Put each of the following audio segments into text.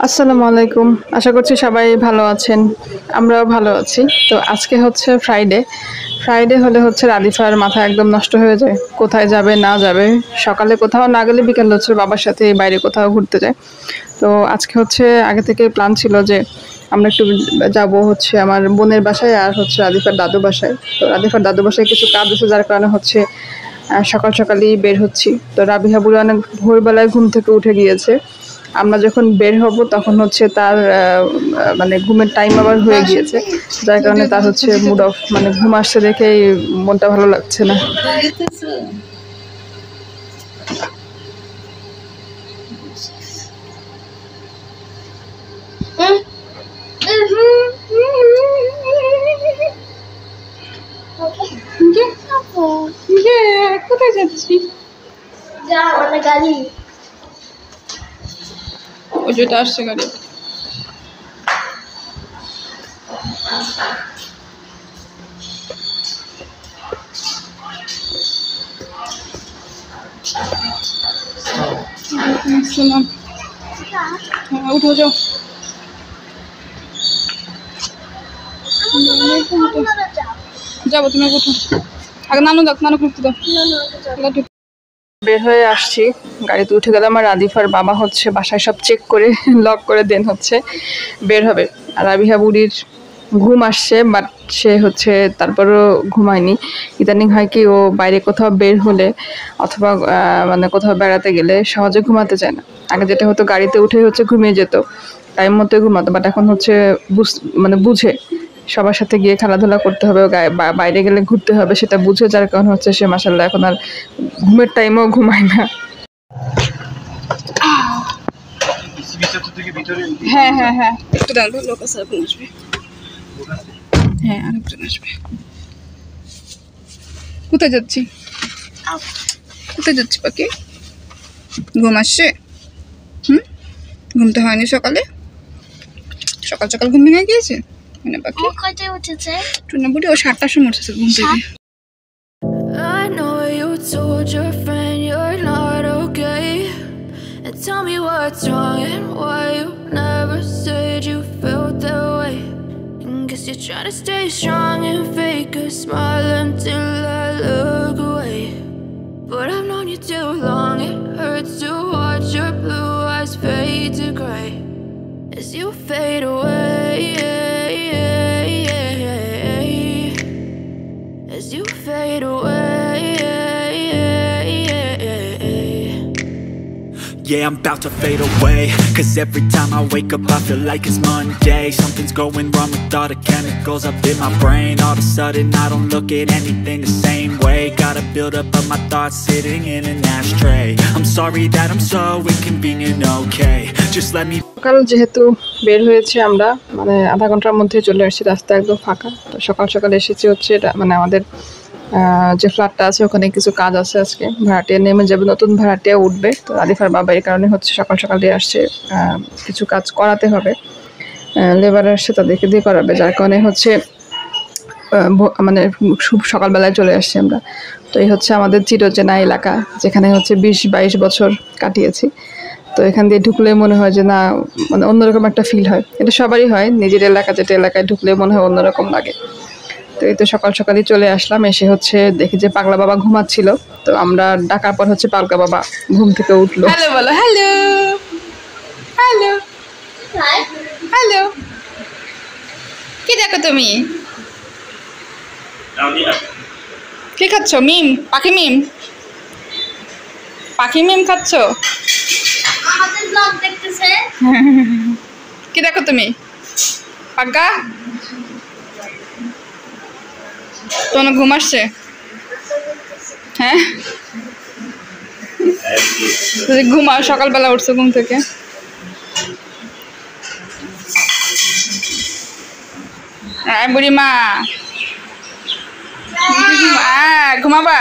আসসালামু আলাইকুম। আশা করছি সবাই ভালো আছেন। আমরাও ভালো আছি। তো আজকে হচ্ছে ফ্রাইডে। ফ্রাইডে হলে হচ্ছে রাদিফার মাথা একদম নষ্ট হয়ে যায়। কোথায় যাবে না যাবে। সকালে কোথাও না গেলে বিকেল হচ্ছে বাবার সাথে বাইরে কোথাও ঘুরতে যায়। তো আজকে হচ্ছে আগে থেকে প্ল্যান ছিল যে আমরা একটু যাব হচ্ছে আমার বোনের বাসায় আর হচ্ছে রাদিফার দাদু বাসায়। তো রাদিফার দাদু বাসায় কিছু কাজ আছে যার কারণে হচ্ছে সকাল সকালই বের হচ্ছি। তো রাবিহা বুড়ি অনেক ভোরবেলায় ঘুম থেকে উঠে গিয়েছে। আমরা যখন বের হব তখন হচ্ছে তার মানে ঘুমের টাইম আবার হয়ে গিয়েছে, যার কারণে তার হচ্ছে মুড অফ, মানে ঘুম আসছে দেখেই মনটা ভালো লাগছে না। কোথায় যাচ্ছি? ওই যেটা আসছে গাড়ি। উঠো যাও। যাবো, তুমি উঠো। আগে নানু দাও, নানু ঘুরতে দাও। বের হয়ে আসছি, গাড়িতে উঠে গেলাম। আর রাদিফার বাবা হচ্ছে বাসায় সব চেক করে লক করে দেন হচ্ছে বের হবে। আর রাবিহা বুড়ির ঘুম আসছে, বাট সে হচ্ছে তারপরও ঘুমায়নি। ইদানিং হয় কি, ও বাইরে কোথাও বের হলে অথবা মানে কোথাও বেড়াতে গেলে সহজে ঘুমাতে চায় না। আগে যেটা হতো গাড়িতে উঠে হচ্ছে ঘুমিয়ে যেত, টাইম মতো ঘুমাতো, বাট এখন হচ্ছে মানে বুঝে সবার সাথে গিয়ে খেলাধুলা করতে হবে, বাইরে গেলে ঘুরতে হবে, সেটা বুঝে, যার কারণ হচ্ছে সে মাশাআল্লাহ এখন আর ঘুমের টাইমেও ঘুমায় না। হ্যাঁ হ্যাঁ হ্যাঁ, একটু দাঁড়াবো, লোক আসবে, আসবে। হ্যাঁ, আরেকজন আসবে। কোথায় যাচ্ছি? কোথায় যাচ্ছি পাখি? ঘুম আসছে? ঘুমতে হয়নি সকালে? সকাল সকাল ঘুম ভেঙে গিয়েছে পাখি? কয়টায় উঠেছে? টুনা বুড়ি ও 7টার সময় উঠেছে ঘুম থেকে। I know you told your friend you're not okay, and tell me what's wrong and why you never said you felt that way. And guess you're trying to stay strong and fake a smile until I look away. But I've known you too long, it hurts to watch your blue eyes fade to gray as you fade away, as you fade away. Yeah, I'm about to fade away, cause every time I wake up I feel like it's Monday. Something's going wrong with all the chemicals up in my brain. All of a sudden I don't look at anything the same way. Gotta build up of my thoughts sitting in an ashtray. I'm sorry that I'm so inconvenient, okay? Just let me... সকাল যেহেতু বের হয়েছে আমরা, মানে আধা ঘন্টার মধ্যে চলে এসেছি, রাস্তা একদম ফাঁকা। তো সকাল সকাল এসেছি হচ্ছে এটা, মানে আমাদের যে ফ্ল্যাটটা আছে ওখানে কিছু কাজ আছে আজকে। ভাড়াটিয়া নেমে যাবে, নতুন ভাড়াটিয়া উঠবে। তো রাদিফার বাবা এই কারণে হচ্ছে সকাল সকাল দিয়ে আসছে, কিছু কাজ করাতে হবে, লেবার আসছে তাদেরকে দিয়ে করাবে, যার কারণে হচ্ছে মানে খুব সকালবেলায় চলে আসছি আমরা। তো এই হচ্ছে আমাদের চিরচেনা এলাকা, যেখানে হচ্ছে 20-22 বছর কাটিয়েছি। তো এখান দিয়ে ঢুকলে মনে হয় যে না, মানে অন্যরকম একটা ফিল হয়। এটা সবারই হয়, নিজের এলাকা যেটা, এলাকায় ঢুকলে মনে হয় অন্যরকম লাগে। তো এই তো সকাল সকালই চলে আসলাম, এসে হচ্ছে দেখি যে পাগলা বাবা ঘুমাচ্ছিল। তো আমরা ডাকার পর হচ্ছে পাগলা বাবা ঘুম থেকে উঠলো। হ্যালো বলো, হ্যালো হ্যালো হ্যালো। কি দেখো তুমি? কি খাচ্ছ? মিম, পাখি মিম, পাখি মিম খাচ্ছ? আমাদের ব্লগ দেখতেছে। কি দেখো তুমি? পাগা তোমার ঘুম আসছে? হ্যাঁ, ঘুমাও, সকালবেলা উঠছো ঘুম থেকে। বুড়ি মা ঘুমাবা?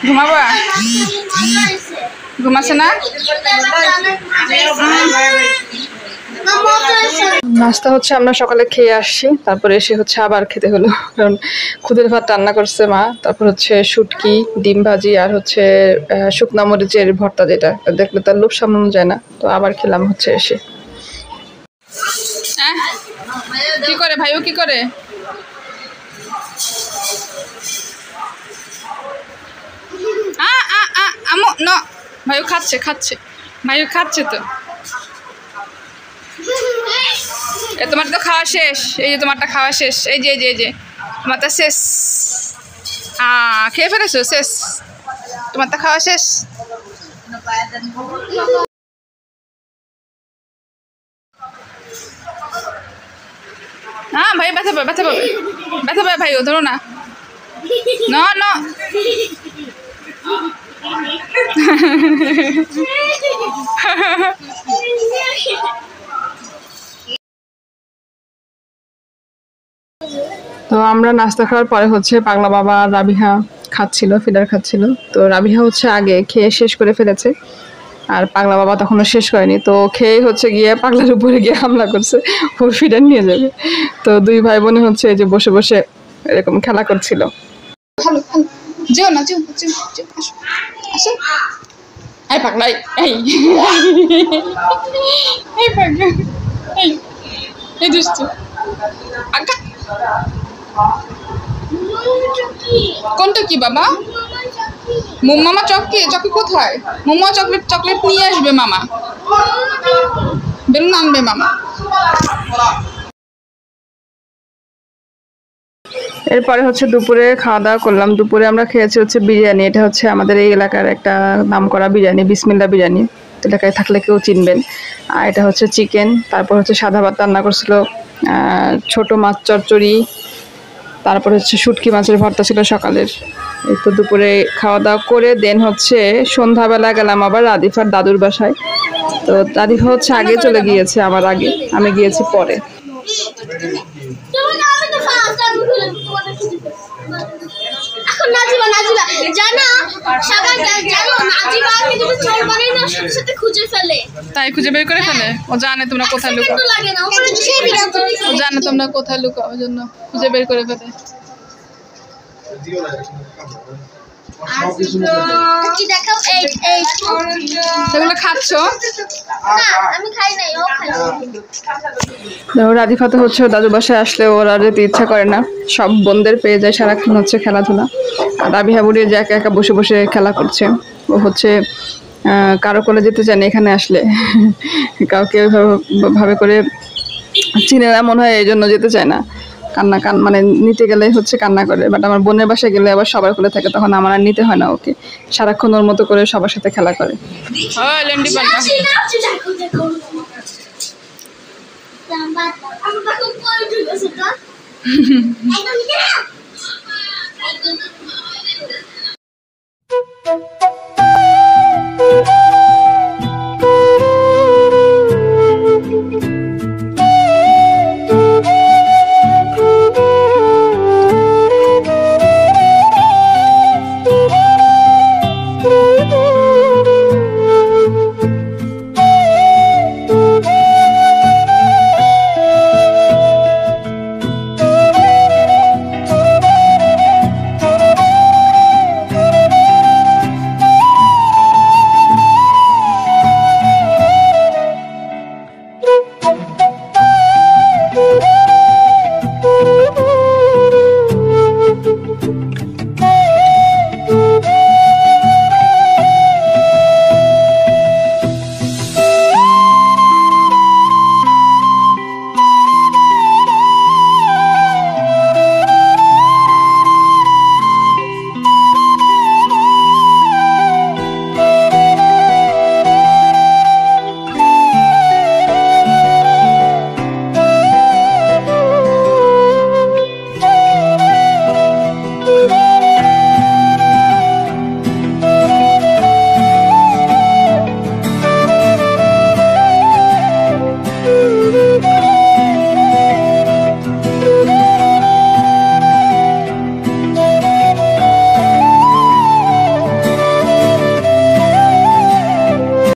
ঘুমাবা? ঘুমাচ্ছে না? নাস্তা হচ্ছে আমরা সকালে খেয়ে আসছি, তারপরে এসে হচ্ছে আবার খেতে হলো, কারণ খুদের ভাত রান্না করছে মা, তারপর হচ্ছে শুটকি, ডিম ভাজি, আর হচ্ছে শুকনা মরিচের ভর্তা, যেটা দেখলে তার লোভ সামলানো যায় না। তো আবার খেলাম হচ্ছে এসে। কি করে ভাইও কি করে? আমো না, ভাইও খাচ্ছে ভাইও খাচ্ছে তো। তোমার তো খাওয়া শেষ, এই যে তোমারটা খাওয়া শেষ, এই যে তোমারটা শেষ। খেয়ে ফেলেছো? শেষ, তোমারটা খাওয়া শেষ। ভাই ব্যথা পাবে ভাইও, ধরো না। না তো আমরা নাস্তা খাওয়ার পরে হচ্ছে পাগলা বাবা আর রাবিহা খাচ্ছিল, ফিডার খাচ্ছিল। তো রাবিহা হচ্ছে আগে খেয়ে শেষ করে ফেলেছে, আর পাগলা বাবা তখনও শেষ করেনি। তো খেয়ে হচ্ছে গিয়ে পাগলার উপরে গিয়ে হামলা করছে, ওর ফিডার নিয়ে যাবে। তো দুই ভাই বোনে হচ্ছে যে বসে বসে এরকম খেলা করছিল। ভালো যেও না, যেও আসো। এই পাগলা, এই পাগলা, এই দুষ্টু। কোনটা কি বাবা? মামা চকি কোথায়? মোমো চকলেট নিয়ে আসবে মামা, বেলুন আনবে মামা। এরপরে হচ্ছে দুপুরে খাওয়া দাওয়া করলাম। দুপুরে আমরা খেয়েছি হচ্ছে বিরিয়ানি। এটা হচ্ছে আমাদের এই এলাকার একটা নামকরা বিরিয়ানি, বিসমিল্লা বিরিয়ানি, এলাকায় থাকলে কেউ চিনবেন। আর এটা হচ্ছে চিকেন, তারপর হচ্ছে সাদা ভাত রান্না করছিল, ছোট মাছ চচ্চড়ি, তারপর হচ্ছে শুটকি মাছের ভর্তা ছিল সকালের। এই তো দুপুরে খাওয়া দাওয়া করে দেন হচ্ছে সন্ধ্যাবেলা গেলাম আবার রাদিফার দাদুর বাসায়। তো রাদিফা হচ্ছে আগে চলে গিয়েছে, আমার আগে, আমি গিয়েছি পরে। তাই খুঁজে বের করে ফেলে, ও জানে তোমরা কোথায় লুকাও, ও জানে তোমরা কোথায় লুকাও, ওই জন্য খুঁজে বের করে ফেলে। সেগুলো খাচ্ছ? রাদিফা তো হচ্ছে দাদু বাসায় আসলে ওর আর যেতে ইচ্ছা করে না, সব বোনদের পেয়ে যায়, সারাক্ষণ হচ্ছে খেলাধুলা। আর রাবিহা বুড়ি যে একা একা বসে বসে খেলা করছে, ও হচ্ছে কারো কোলে যেতে চায় না এখানে আসলে, কাউকে ভাবে করে চিনে না মনে হয়, এই জন্য যেতে চায় না। মানে নিতে গেলে হচ্ছে কান্না করে। বাট আমার বোনের বাসায় গেলে আবার সবার কোলে থাকে, তখন আমার আর নিতে হয় না ওকে, সারাক্ষণ ওর মতো করে সবার সাথে খেলা করে।